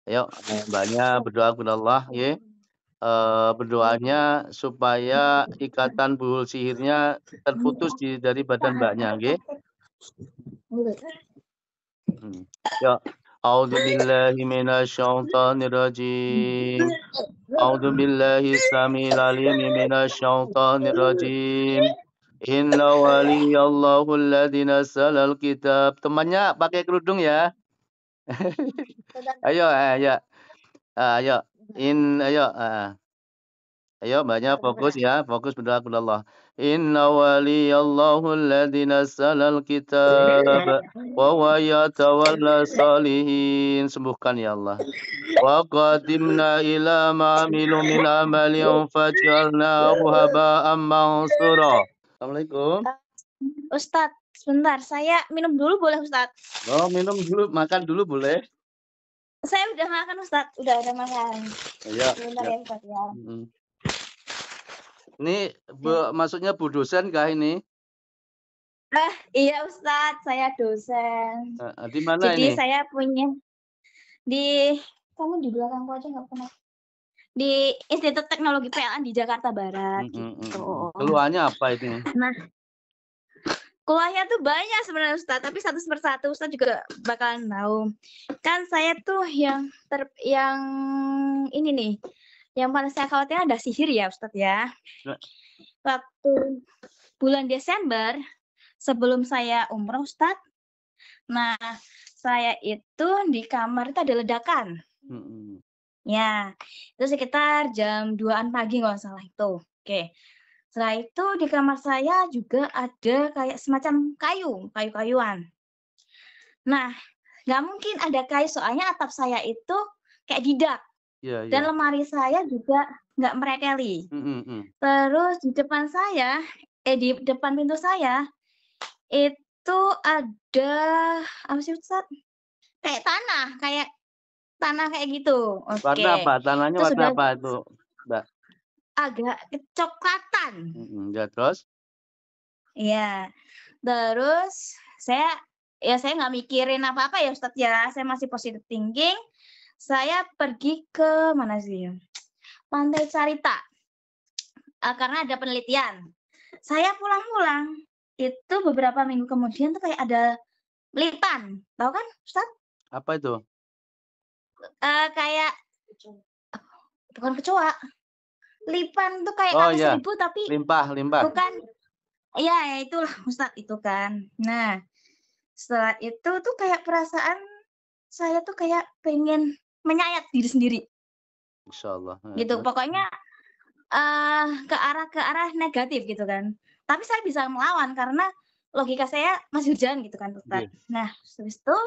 Ayo, Mbaknya berdoa kepada Allah, ya. Berdoanya supaya ikatan buhul sihirnya terputus dari badan Mbaknya, nggih. Ya. A'udzubillahi minasyaitonir rajim. A'udzubillahi samil alim minasyaitonir rajim. Inna waliyallahu alladzi nazzalal kitab. Temannya pakai kerudung ya. Ayo, ayo. Ayo. Ayo, ayo Mbaknya fokus ya, fokus berdoa kepada Allah. Inna waliyallahu alladzi nazzalal kitab wa huwa yatawalla salihin. Sembuhkan ya Allah. Wa qadimna ila ma amilu min amalin faj'alnahu haba'an mansura. Assalamualaikum. Ustadz, sebentar, saya minum dulu boleh Ustadz? Oh, minum dulu, makan dulu boleh? Saya udah makan Ustadz, udah ada makan. Iya. Sebentar ya Ustadz ya. Ini maksudnya Bu dosen kah ini? Iya Ustadz, saya dosen. Di mana Jadi ini? saya punya kamu di belakangku aja nggak pernah. Di Institut Teknologi PLN di Jakarta Barat gitu. Keluhannya apa ini? Nah, keluhannya tuh banyak sebenarnya Ustadz, tapi satu persatu Ustadz juga bakalan tahu. Kan saya tuh yang ini nih, yang paling saya khawatirkan ada sihir ya Ustadz ya. Waktu bulan Desember sebelum saya umroh Ustadz, nah saya itu di kamar itu ada ledakan. Ya, itu sekitar jam 2-an pagi kalau nggak salah itu. Oke. Setelah itu di kamar saya juga ada kayak semacam kayu-kayuan. Nah, nggak mungkin ada kayu soalnya atap saya itu kayak didak. Iya, Dan lemari saya juga nggak mereteli. Terus di depan saya, di depan pintu saya itu ada apa sih Ustaz? Kayak tanah kayak gitu. Oke. Warna apa? Tanahnya Terus warna apa itu, Mbak? Agak kecoklatan. Ya, terus? Iya. Terus saya nggak mikirin apa-apa ya Ustadz ya. Saya masih positive thinking. Saya pergi ke mana sih? Pantai Carita. Karena ada penelitian. Saya pulang-pulang. Itu beberapa minggu kemudian tuh kayak ada lipan. Tahu kan Ustadz? Apa itu? Kayak bukan kecoa. Lipan tuh kayak kali 1000 tapi limpah. bukan. Iya, ya itulah Ustadz itu kan. Nah, setelah itu tuh kayak perasaan saya tuh kayak pengen menyayat diri sendiri. Insyaallah. Gitu, pokoknya ke arah negatif gitu kan. Tapi saya bisa melawan karena logika saya masih hujan gitu kan Ustadz. Nah, habis itu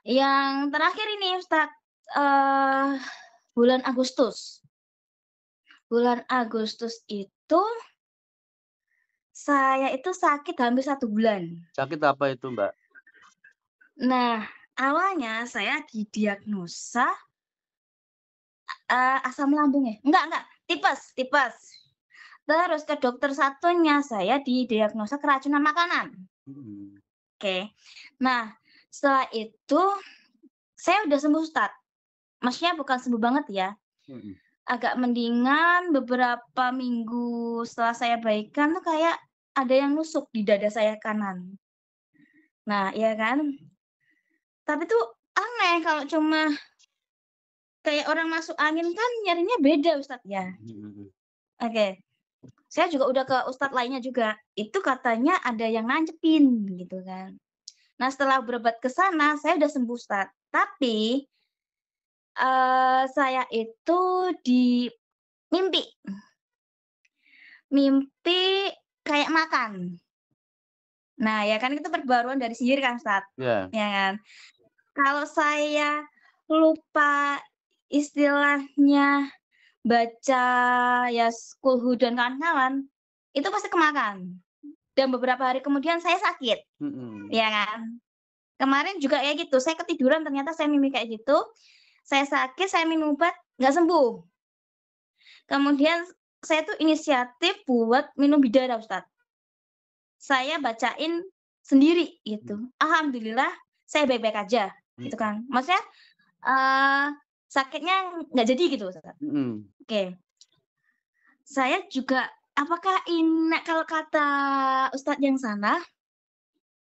yang terakhir ini Ustadz, bulan Agustus. Bulan Agustus itu saya itu sakit hampir 1 bulan. Sakit apa itu, Mbak? Nah, awalnya saya didiagnosa asam lambung ya? Enggak, tipes. Terus ke dokter satunya saya didiagnosa keracunan makanan. Oke. Nah, setelah itu saya udah sembuh, Ustadz. Maksudnya bukan sembuh banget ya. Agak mendingan beberapa minggu setelah saya baikan tuh kayak ada yang nusuk di dada saya kanan. Nah, iya kan? Tapi tuh aneh kalau cuma kayak orang masuk angin kan nyarinya beda Ustadz ya. Oke. Saya juga udah ke Ustadz lainnya juga. Itu katanya ada yang nancepin gitu kan. Nah, setelah berobat ke sana saya udah sembuh Ustadz. Tapi saya itu di mimpi kayak makan. Nah, ya kan itu perbaruan dari sihir kan Ustadz. Ya kan? Kalau saya lupa istilahnya baca ya Kulhu dan kawan-kawan, itu pasti kemakan. Dan beberapa hari kemudian saya sakit. Ya kan? Kemarin juga kayak gitu, saya ketiduran ternyata saya mimpi kayak gitu. Saya sakit, saya minum obat, nggak sembuh. Kemudian saya tuh inisiatif buat minum bidara, Ustadz. Saya bacain sendiri gitu. Alhamdulillah saya baik-baik aja. gitu kan. Maksudnya, sakitnya nggak jadi gitu, Ustaz. Oke. Saya juga apakah ini kalau kata Ustadz yang sana,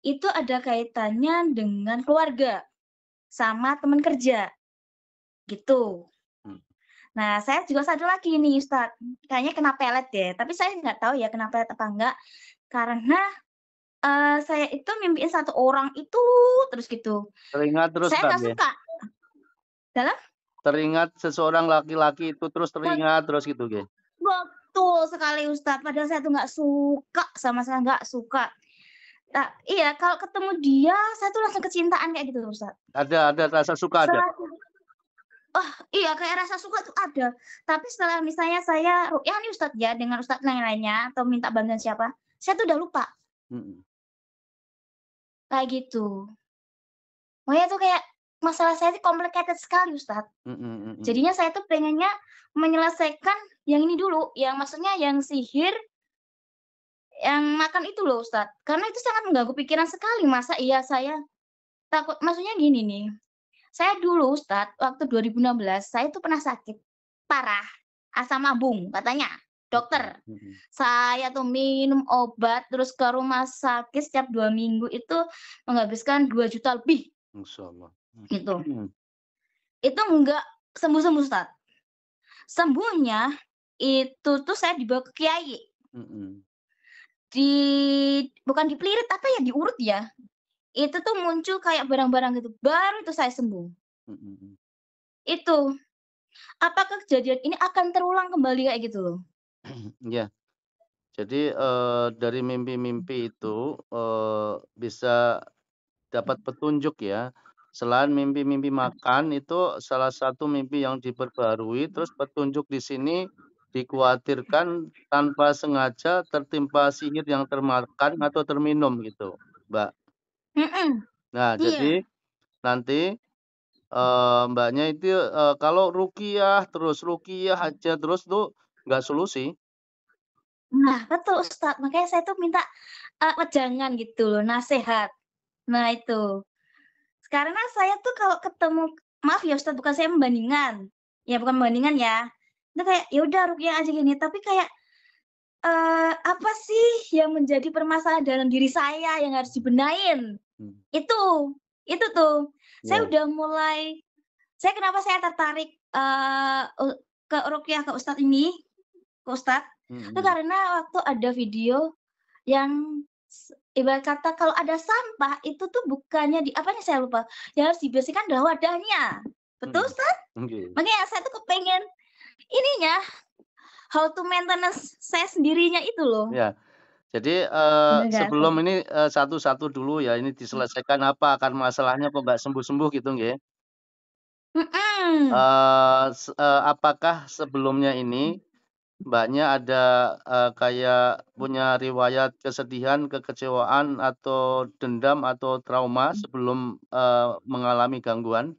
itu ada kaitannya dengan keluarga, sama teman kerja, gitu. Nah, saya juga satu lagi nih Ustadz, kayaknya kena pelet deh, tapi saya nggak tahu ya kena pelet apa enggak, karena, saya itu mimpiin satu orang itu terus gitu. Teringat terus Saya Kak, nggak nggih? suka. Dalam? Teringat seseorang laki-laki itu terus teringat terus gitu nggih? Betul sekali Ustadz, padahal saya tuh nggak suka, sama sekali nggak suka. Iya, kalau ketemu dia, saya tuh langsung kecintaan kayak gitu Ustadz. Ada rasa suka ada? Oh, iya kayak rasa suka tuh ada. Tapi setelah misalnya saya ruqyah nih Ustadz ya, dengan ustadz yang lainnya atau minta bantuan siapa, saya tuh udah lupa. Kayak gitu. Makanya tuh kayak masalah saya tuh complicated sekali Ustadz. Jadinya saya tuh pengennya menyelesaikan yang ini dulu, yang maksudnya yang sihir, yang makan itu loh Ustadz. Karena itu sangat mengganggu pikiran sekali, masa iya saya takut maksudnya gini nih, saya dulu Ustadz, waktu 2016 saya tuh pernah sakit parah, asam lambung katanya dokter. Saya tuh minum obat, terus ke rumah sakit setiap 2 minggu itu menghabiskan 2 juta lebih. Masyaallah. Gitu. Itu enggak sembuh-sembuh Ustadz. Sembuhnya itu tuh saya dibawa ke kiai. Bukan dipelirit, apa ya, diurut ya. Itu tuh muncul kayak barang-barang gitu, baru itu saya sembuh. Itu. Apakah kejadian ini akan terulang kembali kayak gitu loh? Iya. Jadi, dari mimpi-mimpi itu, bisa dapat petunjuk ya. Selain mimpi-mimpi makan itu salah satu mimpi yang diperbarui, terus petunjuk di sini dikhawatirkan tanpa sengaja tertimpa sihir yang termakan atau terminum gitu, Mbak. Nah, Iya. jadi nanti, Mbaknya itu, kalau ruqyah aja terus tuh nggak solusi. Nah, betul Ustadz, makanya saya tuh minta, wejangan gitu loh, nasehat. Nah itu. Karena saya tuh kalau ketemu maaf ya Ustadz, bukan saya membandingkan, ya bukan membandingkan ya, itu kayak, ya udah ruqyah aja gini, tapi kayak, apa sih yang menjadi permasalahan dalam diri saya yang harus dibenahin? Itu tuh. Saya Ya. udah mulai kenapa saya tertarik, ke ruqyah ke Ustadz ini, ke Ustadz, itu karena waktu ada video yang ibarat kata kalau ada sampah itu tuh bukannya apanya saya lupa, yang harus dibersihkan adalah wadahnya. Betul Ustadz? Makanya saya tuh kepengen ininya, how to maintenance saya sendirinya itu loh. Ya. Jadi, Bener nggak, sebelum Ustadz? ini, satu-satu dulu ya, ini diselesaikan apa akar masalahnya kok nggak sembuh-sembuh gitu nggih? Apakah sebelumnya ini Mbaknya ada, kayak punya riwayat kesedihan, kekecewaan, atau dendam, atau trauma sebelum, mengalami gangguan?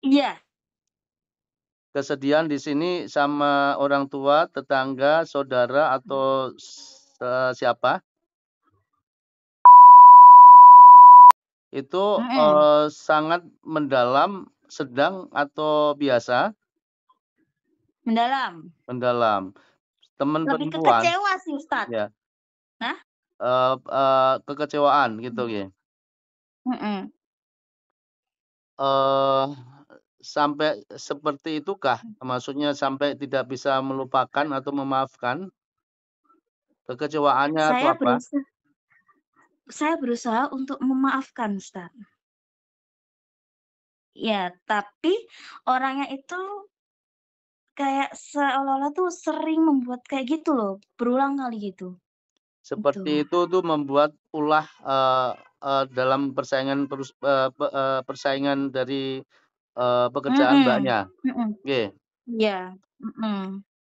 Iya. Kesedihan di sini sama orang tua, tetangga, saudara, atau siapa? Itu, sangat mendalam, sedang, atau biasa? Mendalam. Mendalam. Teman Lebih ke perempuan? kecewa sih Ustadz. Ya. Hah? Kekecewaan gitu ya? Sampai seperti itukah? Maksudnya sampai tidak bisa melupakan atau memaafkan? Kekecewaannya atau Saya apa? berusaha untuk memaafkan Ustadz. Ya, tapi orangnya itu kayak seolah-olah tuh sering membuat kayak gitu loh, berulang kali gitu. Seperti itu tuh membuat ulah, dalam persaingan dari, pekerjaan Mbaknya? Nggih? Iya,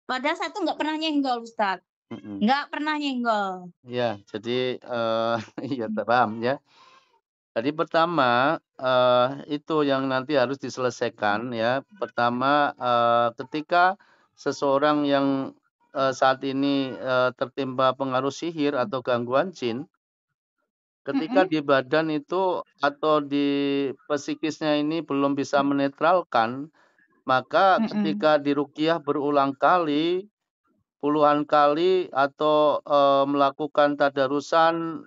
padahal saya tuh nggak pernah nyenggol Ustadz, nggak pernah nyenggol. Iya, jadi, iya paham ya. Jadi pertama, itu yang nanti harus diselesaikan ya. Pertama, ketika seseorang yang, saat ini, tertimpa pengaruh sihir atau gangguan jin, ketika di badan itu atau di psikisnya ini belum bisa menetralkan, maka ketika diruqyah berulang kali, puluhan kali atau, melakukan tadarusan,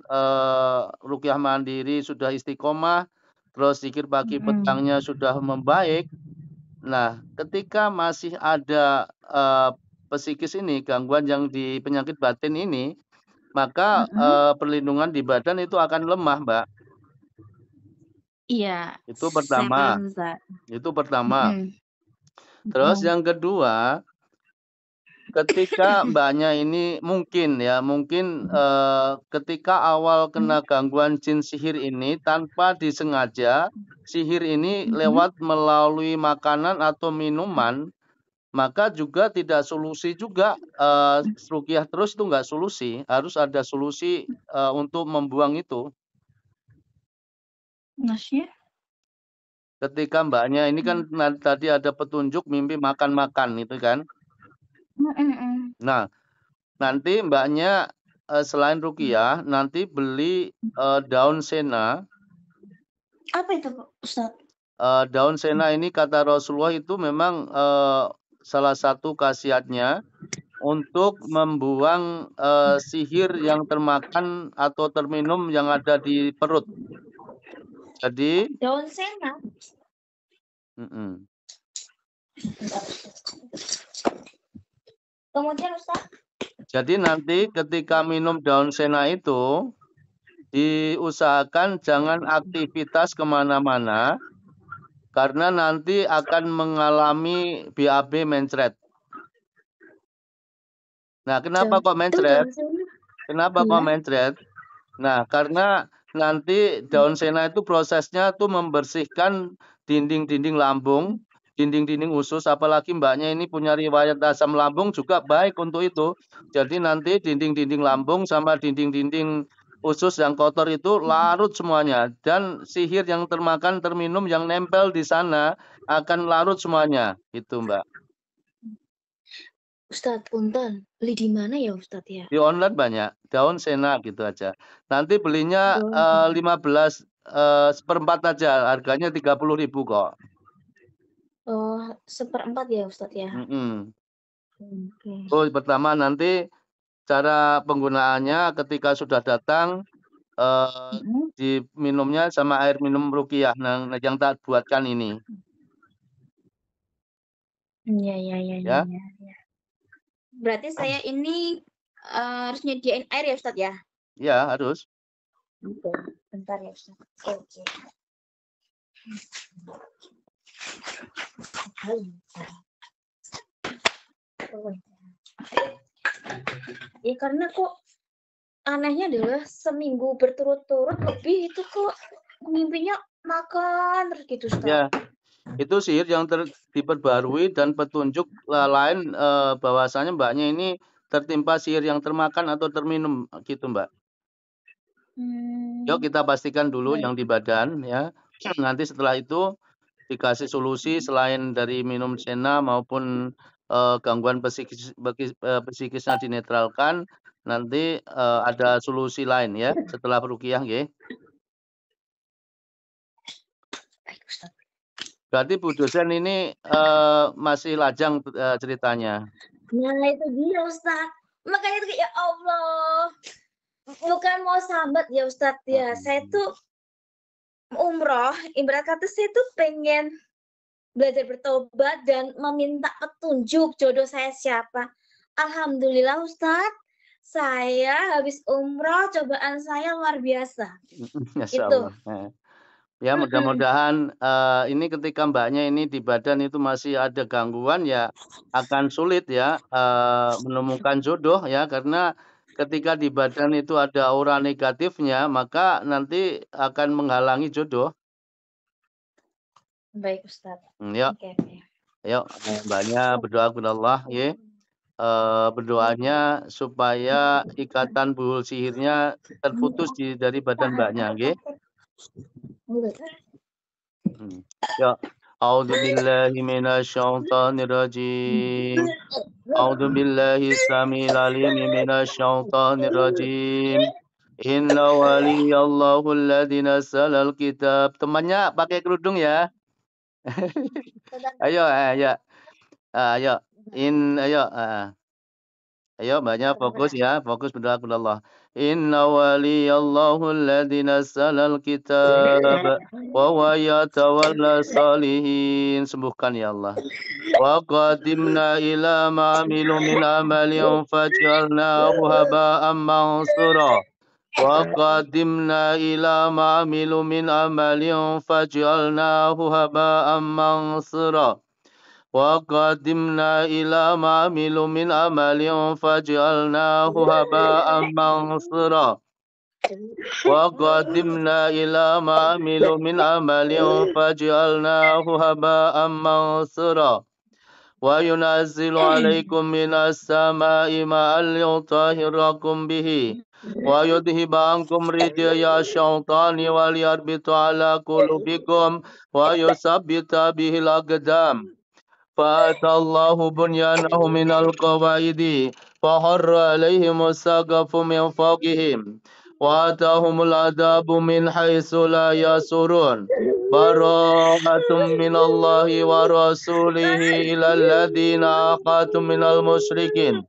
ruqyah mandiri sudah istiqomah, terus zikir pagi petangnya sudah membaik. Nah, ketika masih ada, psikis ini, gangguan yang di penyakit batin ini, maka, perlindungan di badan itu akan lemah, Mbak. Iya, Itu saya pertama paham, Ustaz. itu pertama. Terus yang kedua, ketika Mbaknya ini mungkin ya, ketika awal kena gangguan jin sihir ini tanpa disengaja, sihir ini lewat melalui makanan atau minuman, maka juga tidak solusi juga, ruqyah terus itu nggak solusi, harus ada solusi, untuk membuang itu. Maksudnya? Ketika Mbaknya ini kan tadi ada petunjuk mimpi makan-makan itu kan. Nah, nanti Mbaknya, selain ruqyah nanti beli, daun sena. Apa itu, Ustaz? Daun sena ini kata Rasulullah itu memang, salah satu khasiatnya untuk membuang, sihir yang termakan atau terminum yang ada di perut. Jadi Daun sena? Kemudian, Ustaz? Jadi nanti ketika minum daun sena itu, diusahakan jangan aktivitas kemana-mana, karena nanti akan mengalami BAB mencret. Nah, kenapa kok mencret? Kenapa kok mencret? Nah, karena nanti daun sena itu prosesnya tuh membersihkan dinding-dinding lambung, dinding-dinding usus, apalagi Mbaknya ini punya riwayat asam lambung juga baik untuk itu. Jadi nanti dinding-dinding lambung sama dinding-dinding usus yang kotor itu larut semuanya. Dan sihir yang termakan, terminum yang nempel di sana akan larut semuanya. Itu, Mbak. Ustadz, punten, beli di mana ya Ustadz ya? Di online banyak, daun sena gitu aja. Nanti belinya 15 seperempat aja, harganya 30.000 kok. Oh, seperempat ya Ustadz ya? Oh, pertama nanti cara penggunaannya ketika sudah datang, diminumnya sama air minum ruqyah yang tak buatkan ini. Iya. Berarti saya ini harus nyediain air ya Ustadz ya? Iya, harus. Oke, bentar ya Ustadz. Oke. Ya karena kok anehnya adalah seminggu berturut-turut lebih itu kok mimpinya makan terus gitu Ustaz. Ya, itu sihir yang diperbarui dan petunjuk lain bahwasanya Mbaknya ini tertimpa sihir yang termakan atau terminum gitu Mbak. Yuk kita pastikan dulu yang di badan ya. Nanti setelah itu dikasih solusi selain dari minum sena maupun gangguan psikisnya dinetralkan, nanti ada solusi lain ya setelah ruqyah nggih. Berarti Bu dosen ini masih lajang ceritanya. Nah itu dia Ustaz. Makanya itu ya Allah. Bukan mau sambat ya Ustaz ya. Saya tuh umroh, ibarat kata saya tuh pengen belajar bertobat dan meminta petunjuk jodoh saya siapa. Alhamdulillah Ustadz, saya habis umroh, cobaan saya luar biasa. Itu. Ya mudah-mudahan ini ketika Mbaknya ini di badan itu masih ada gangguan ya akan sulit ya menemukan jodoh ya karena ketika di badan itu ada aura negatifnya maka nanti akan menghalangi jodoh. Baik Ustadz. Yuk, yuk Mbaknya berdoa kepada Allah ya. Berdoanya supaya ikatan buhul sihirnya terputus dari badan Mbaknya nggih. Ya, a'udzu billahi minasyaitonir rajim. A'udzu billahi samil alim minasyaitonir rajim. Inna waliyallahu alladzi nazzalal kitab. Temannya pakai kerudung ya. Ayo, ayo. Ayo. Ayo. Ayo, banyak fokus ya. Fokus berdoa kepada Allah. Inna waliyallahu alladzi nazzalal kitab wa huwa yatawalla salihin. Sembuhkan ya Allah. Wa qadimna ila ma amilu min amalin faj'alnahu haba'an mansura. Wa qadimna ila ma amilu min amalin faj'alnahu haba'an mansura. Wa qadimna ila ma amilu min amalin faj'alnahu haba'an mansura. Wa qadimna ila ma amilu min amalin faj'alnahu haba'an mansura. Wa yunazzilu alaikum minas sama'i ma'an liyutahhirakum bihi wa yudhiba ankum rijya syaitani wa liyarbita ala qulubikum wa yusabbita bihil aqdam. Fa'atallahu bunyanahu minal qawaidi faharra alaihimus saqafu min fawqihim wa atahumul adabu min haitsu la yasurun. Bara'atum minallahi wa rasulihi ilal ladzina aqatum minal musyrikin.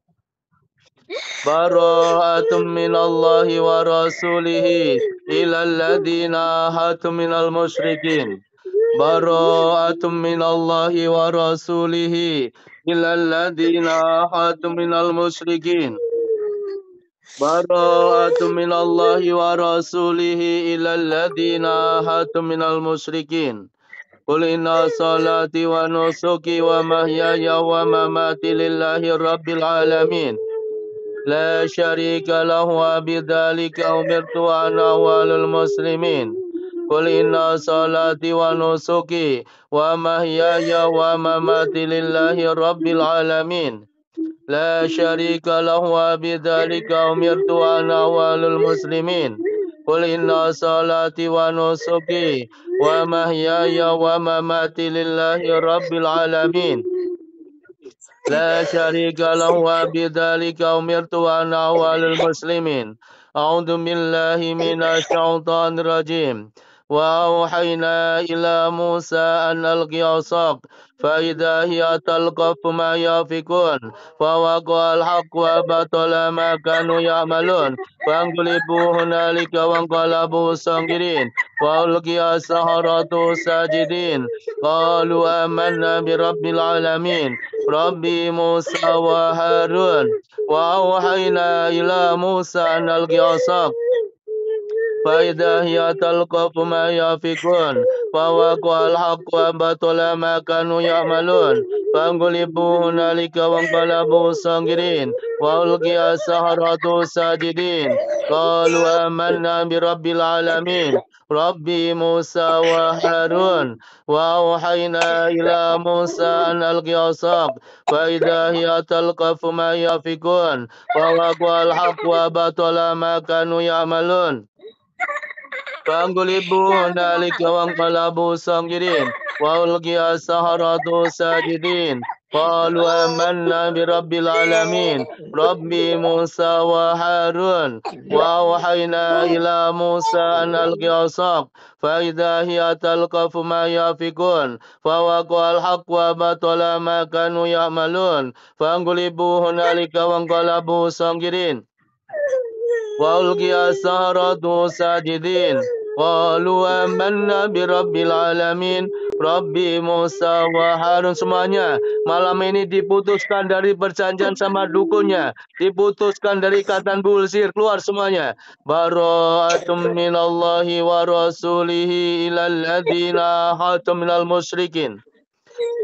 Bara'atum minallahi wa rasulihi ilal ladzina aqatum minal musyrikin. Bara'atum minallahi wa rasulihi ilal ladzina aqatum minal musyrikin. Bara'atum minallahi wa rasulihi ilal ladzina aqatum minal musyrikin. Qul inna salati wa nusuki wa mahyaya wa mamati lillahi rabbil alamin. La syarika lahu wa bidzalika umirtu wa ana awwalul muslimin. Qul inna salati wa nusuki wa mahyaya wa mamati lillahi rabbil alamin. La syarika lahu wa bidzalika umirtu wa ana awwalul muslimin. Qul inna salati wa nusuki wa mahyaya wa mamati lillahi rabbil alamin. La syarika lahu wa bidzalika umirtu wa ana awwalul muslimin. A'udzu billahi minasy syaithanir rajim. Wa auhayna ila Musa an alqi 'asaq fa idza hiya talqafu ma yafikun fa waqa'al haqqu wa batala ma kanu ya'malun fanqalibu hunalika wanqalabu sagirin wa ulqiya as-saharatu sajidin qalu amanna bi rabbil alamin rabbi Musa wa Harun wa auhayna ila Musa an alqi 'asaq فإذا هي تلقف ما يافكون فوقع الحق وبطل ما كانوا يعملون فانقلبوا هنالك وانقلبوا صاغرين وألقي السحرة ساجدين قالوا آمنا برب العالمين ربي موسى وهارون وأوحينا إلى موسى أن ألقي عصاك فإذا هي تلقف ما يافكون فوقع الحق وبطل ما كانوا يعملون فانقلبوا هنالك وانقلبوا صاغرين وألقي السحرة ساجدين قالوا آمنا برب العالمين ربي موسى وهارون وأوحينا إلى موسى أن ألق عصاك فإذا هي تلقف ما يافكون فوقع الحق وبطل ما كانوا يعملون فانقلبوا هنالك وانقلبوا صاغرين وألقي السحرة ساجدين قالوا آمنا برب العالمين Rabbi Musa wa Harun. Semuanya malam ini diputuskan dari perjanjian sama dukunnya, diputuskan dari ikatan bulsir, keluar semuanya. Bara'atum minallahi wa rasulihi ilal ladzina hatum minal musyrikin.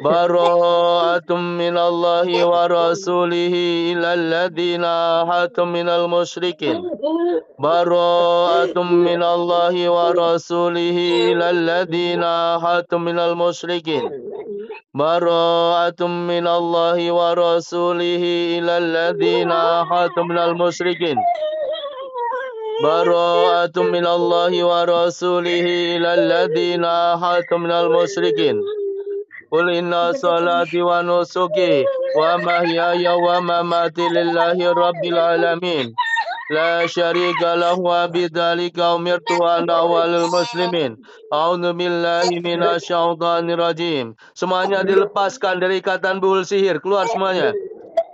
Bara'atum minallahi wa rasulihi ilal ladzina hatum minal musyrikin. Bara'atum minallahi wa rasulihi ilal ladzina hatum minal musyrikin. Bara'atum minallahi wa rasulihi ilal ladzina hatum minal musyrikin. Bara'atum minallahi wa rasulihi ilal ladzina hatum minal musyrikin. Qul inna salati wa nusuki wa mahyaya wa mamati lillahi rabbil alamin. لا شريك له وبذلك أمرت وأنا أول المسلمين. A'udzu billahi minasyaitonir rajim. Semuanya dilepaskan dari ikatan bul sihir, keluar semuanya.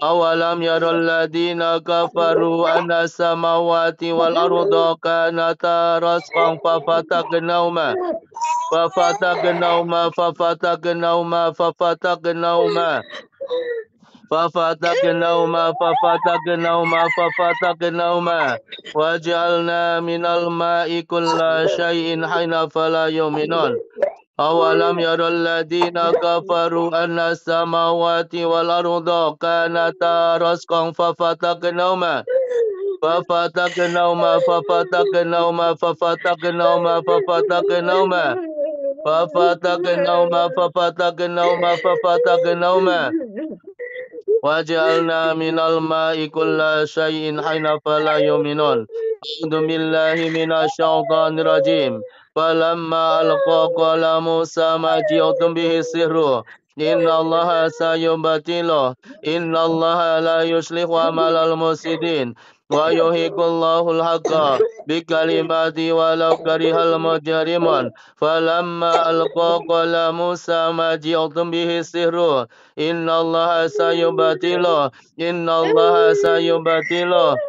Awalam yaral ladina kafaru anna samawati wal arda kanata rasqan fafataqnauma fafataqnauma fafataqnauma fafataqnauma fafataqnauma waj'alna minal ma'i kulla syai'in hayna fala yu'minun. Awalam yaral ladina kafaru anna samawati wal arda kanata rasqan fafataqnauma fafataqnauma fafataqnauma fafataqnauma fafataqnauma fafataqnauma fafataqnauma fafataqnauma waj'alna minal ma'i kulla syai'in hayna fala yu'minun. A'udzu billahi minasyaitonir rajim. Falamma alqa qala Musa ma ji'tum bihi sihru. Innallaha sayubtilu. Innallaha la yuslihu amalal mufsidin. Wa yuhiqullahu al-haqqa bikalimati walau karihal mujrimun. Falamma alqa qala Musa ma ji'tum bihi sihru. Innallaha sayubtilu. Innallaha sayubtilu.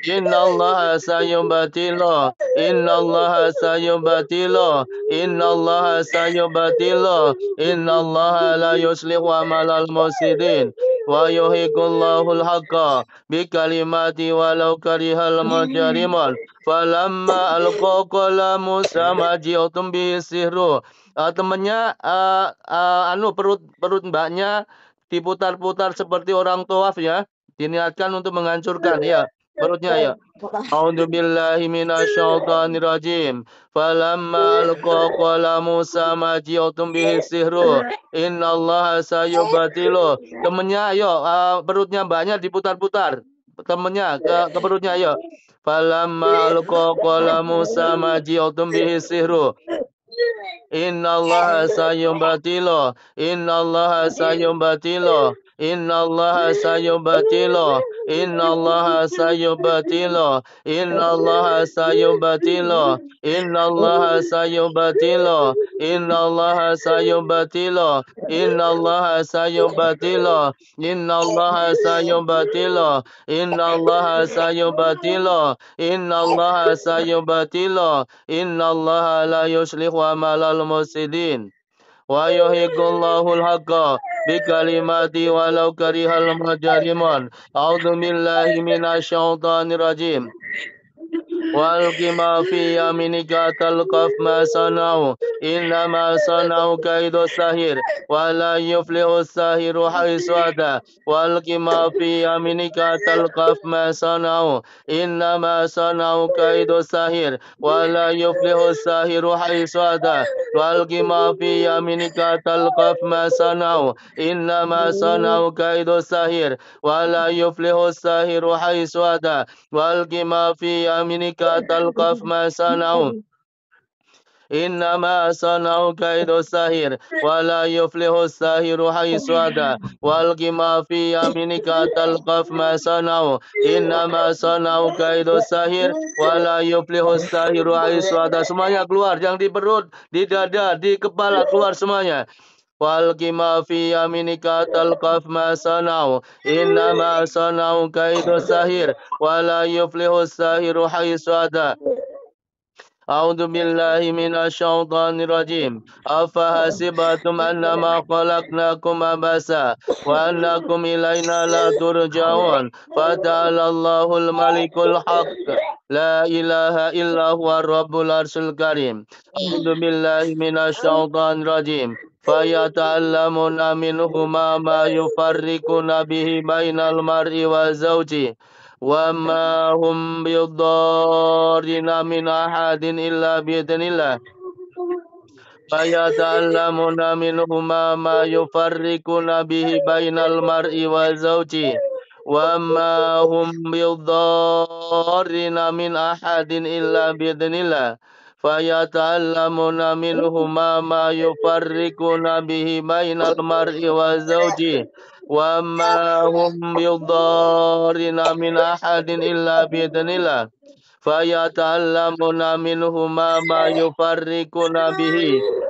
Innallaha sayubtilu. Innallaha sayubtilu. Innallaha sayubtilu. Innallaha la yuslihu amalal mufsidin. Wa yuhiqullahu al-haqqa bikalimati walau karihal mujrimun. Falamma alqa qala Musa ma ji'tum bihi sihru. Temannya perut mbaknya diputar-putar seperti orang tawaf ya. Diniatkan untuk menghancurkan ya. Perutnya ya. A'udzu billahi minasyaitonir rajim. Falamma alqa qala Musa ma ji'tum bihi sihru. Innallaha sayubtilu. Temennya ayo perutnya mbaknya diputar-putar. Temennya ke perutnya ayo. Falamma alqa qala Musa ma ji'tum bihi sihru. Innallaha sayubtilu. Innallaha sayubtilu. Innallaha sayubtilu. Innallaha sayubtilu. Innallaha sayubtilu. Innallaha sayubtilu. Innallaha sayubtilu. Innallaha sayubtilu. Innallaha sayubtilu. Innallaha sayubtilu. Innallaha sayubtilu. Innallaha la yuslihu amalal mufsidin. Wa yuhiqullahu al-haqqa bikalimati walau karihal mujrimun. A'udzu billahi minasyaitonir rajim. Walqi ma fi yaminika talqaf ma sanau. Innama sanau kaidu sahir. Wa la yuflihu sahiru haitsu ata. Walqi ma fi yaminika talqaf ma sanau. Innama sanau kaidu sahir. Wa la yuflihu sahiru haitsu ata. Walqi ma fi yaminika talqaf ma sanau. Innama sanau kaidu sahir. Wa la yuflihu sahiru haitsu ata. Walqi ma fi yaminika talqaf ma sanau. Innama sanau kaidu sahir. Wa la yuflihu sahiru haitsu ata. Walqi ma fi yaminika talqaf ma sanau. Innama sanau kaidu sahir. Wa la yuflihu sahiru haitsu ata. Semuanya keluar, yang di perut, di dada, di kepala, keluar semuanya. Walqi ma fi yaminika talqaf ma sanau. Innama sanau kaidu sahir. Wa la yuflihu sahiru haitsu ata. A'udzu billahi minasyaitonir rajim. Afahasibatum annama khalaqnakum abasa wa annakum ilaina la turja'un. Fata'alallahul malikul haqq. La ilaha illa huwa rabbul arsyil karim. A'udzu billahi minasyaitonir rajim. Fayata'allamuna minhuma ma yufarriquna bihi bainal mar'i wa zawji. وما هم بضارين من أحد إلا بإذن الله فيتعلمون منهما ما يفرقون به بين المرء وزوجه وما هم بضارين من أحد إلا بإذن الله فيتعلمون منهما ما يفرقون به بين المرء وزوجه وما هم بضارين من أحد إلا بإذن الله فيتعلمون منهما ما يفرقون به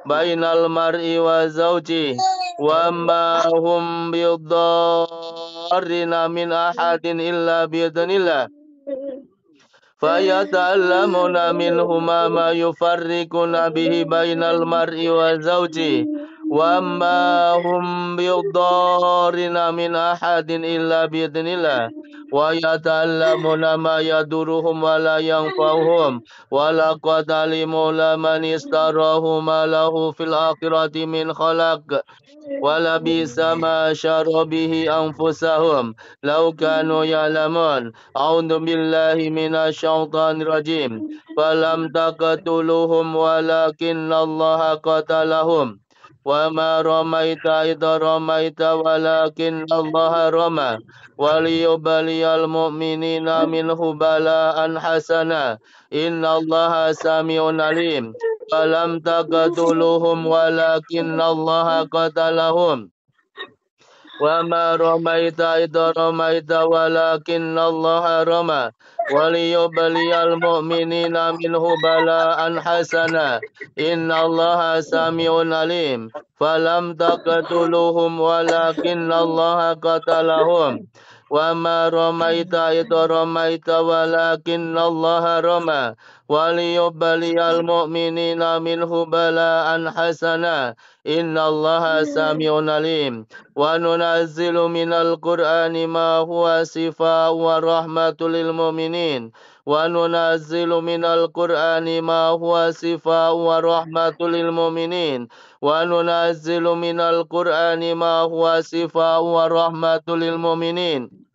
بين المرء وزوجه وما هم بضارين من أحد إلا بإذن الله فيتعلمون منهما ما يفرقون به بين المرء وزوجه وما هم بضارين من أحد إلا بإذن الله ويتعلمون ما يضرهم ولا ينفعهم ولقد علموا لمن اشتراه ما له في الآخرة من خلاق ولبئس ما شروا به أنفسهم لو كانوا يعلمون أعوذ بالله من الشيطان الرجيم فلم تقتلوهم ولكن الله قتلهم وما رميت إذ رميت ولكن الله رمى وليبلي المؤمنين منه بلاء حسنا إن الله سميع عليم فلم تقتلوهم ولكن الله قتلهم وما رميت إذ رميت ولكن الله رمى وليبلي المؤمنين منه بلاء حسنا إن الله سميع عليم فلم تقتلوهم ولكن الله قتلهم وما رميت إذ رميت ولكن الله رمى وليبلي المؤمنين منه بلاء حسنا إن الله سميع عليم وننزل من القرآن ما هو شفاء ورحمة للمؤمنين وننزل من القرآن ما هو شفاء ورحمة للمؤمنين وننزل من القرآن ما هو شفاء ورحمة للمؤمنين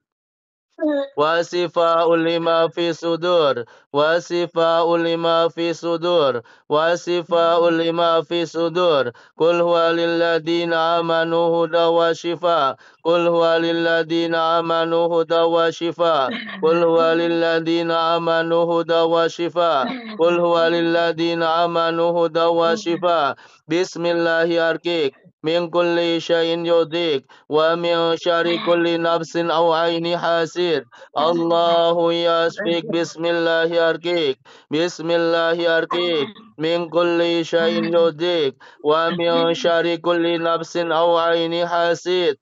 وشفاء لما في صدور وشفاء لما في صدور وشفاء لما في صدور قل هو للذين آمنوا هدى وشفاء قل هو للذين آمنوا هدى وشفاء قل هو للذين آمنوا هدى وشفاء قل هو للذين آمنوا هدى وشفاء بسم الله أرقيك من كل شيء يؤذيك ومن شر كل نفس أو عين حاسد الله يشفيك بسم الله يرقيك بسم الله يرقيك من كل شيء يؤذيك ومن شر كل نفس أو عين حاسد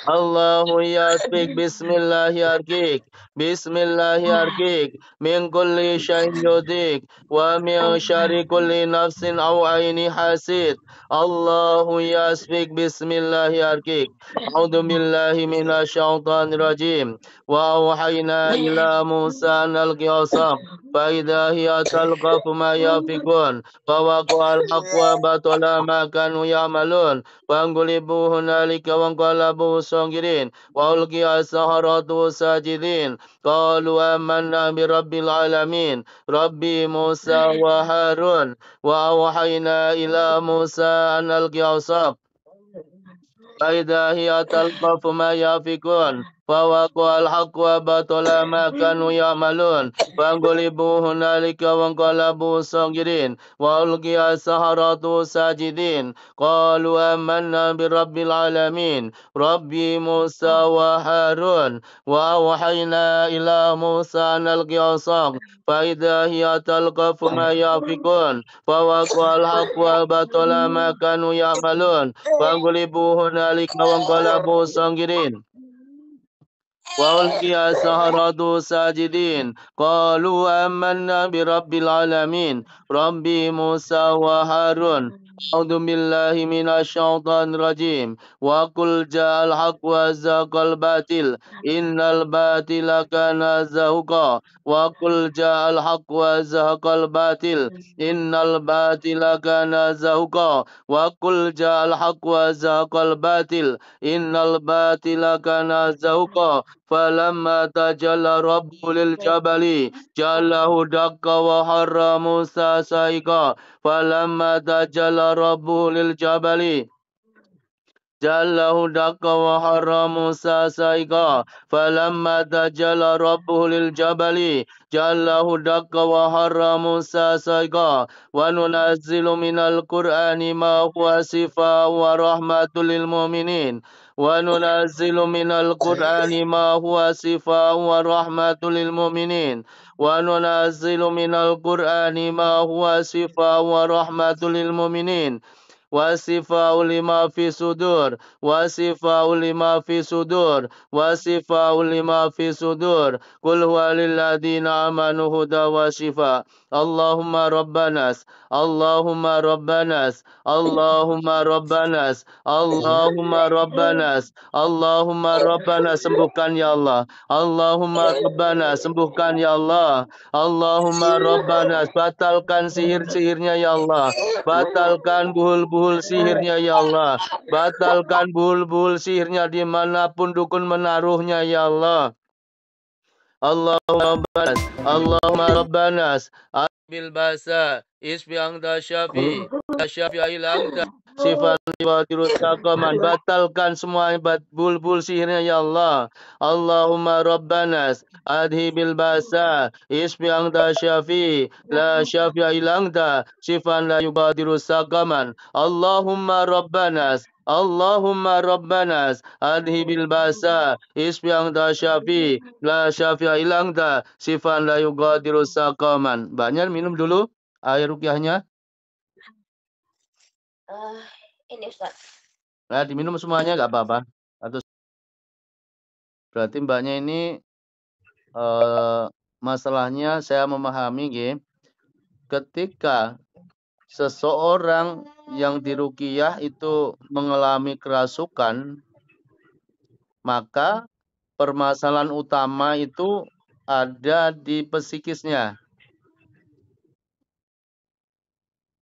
الله يشفيك بسم الله يرقيك بسم الله يرقيك من كل شيء يؤذيك ومن شر كل نفس أو عين حاسد الله يشفيك بسم الله يرقيك أعوذ بالله من الشيطان الرجيم وأوحينا إلى موسى أن ألق عصاك فإذا هي تلقف ما يأفكون فوقع الحق وبطل ما كانوا يعملون وانقلبوا هنالك وانقلبوا صاغرين وألقي السحرة ساجدين قالوا آمنا برب العالمين ربي موسى وهارون وأوحينا إلى موسى أن ألق عصاك فإذا هي تلقف ما يأفكون فوقع الحق وبطل ما كانوا يعملون فانقلبوا هنالك وانقلبوا صاغرين وألقي السحرة ساجدين قالوا آمنا برب العالمين ربي موسى وهارون وأوحينا إلى موسى أن ألق عصاك فإذا هي تلقف ما يأفكون فوقع الحق وبطل ما كانوا يعملون فانقلبوا هنالك وانقلبوا صاغرين وألقي السحرة ساجدين قالوا آمنا برب العالمين ربي موسى وهارون أعوذ بالله من الشيطان الرجيم وقل جاء الحق وزهق الباطل إن الباطل كان زهوقا وقل جاء الحق وزهق الباطل إن الباطل كان زهوقا وقل جاء الحق وزهق الباطل إن الباطل كان زهوقا فلما تجلى ربه للجبل جعله دكا وحر موسى صعقا فلما تجلى ربه للجبل جله دكا وحر موسى سائقا فلما تجلى ربه للجبل جله دكا وحر موسى سائقا وننزل من القرآن ما هو شفاء ورحمة للمؤمنين وننزل من القرآن ما هو شفاء ورحمة للمؤمنين وننزل من القرآن ما هو شفاء ورحمة للمؤمنين وشفاء لما في صدور وشفاء لما في صدور وشفاء لما في صدور قل هو للذين آمنوا هدى وشفاء اللهم ربنا اللهم ربنا اللهم ربنا اللهم ربنا اللهم ربنا sembuhkan ya Allah Allahumma rabbana sembuhkan ya Allah Allahumma rabbana batalkan sihir-sihirnya ya Allah batalkan buhul-buhul sihirnya ya Allah batalkan buhul-buhul sihirnya dimanapun dukun menaruhnya ya Allah Allahumma rabbanas bil basa isbi angda syafi syafi ilangda sifat wadirut sakaman batalkan semua bulbul sihirnya ya Allah Allahumma rabbanas adhi bil basa isbi angda syafi la syafi ilangda sifan la yubadiru sakaman Allahumma rabbanas Allahumma rabbanas adhi bil basa isbi angda syafi la syafi'a ilang dah sifan la yugadiru saqaman. Banyak minum dulu air ruqyahnya. Ini Ustaz. Nah, diminum semuanya enggak apa-apa. Atau berarti mbaknya ini masalahnya saya memahami nggih. Ketika seseorang yang diruqyah itu mengalami kerasukan, maka permasalahan utama itu ada di psikisnya.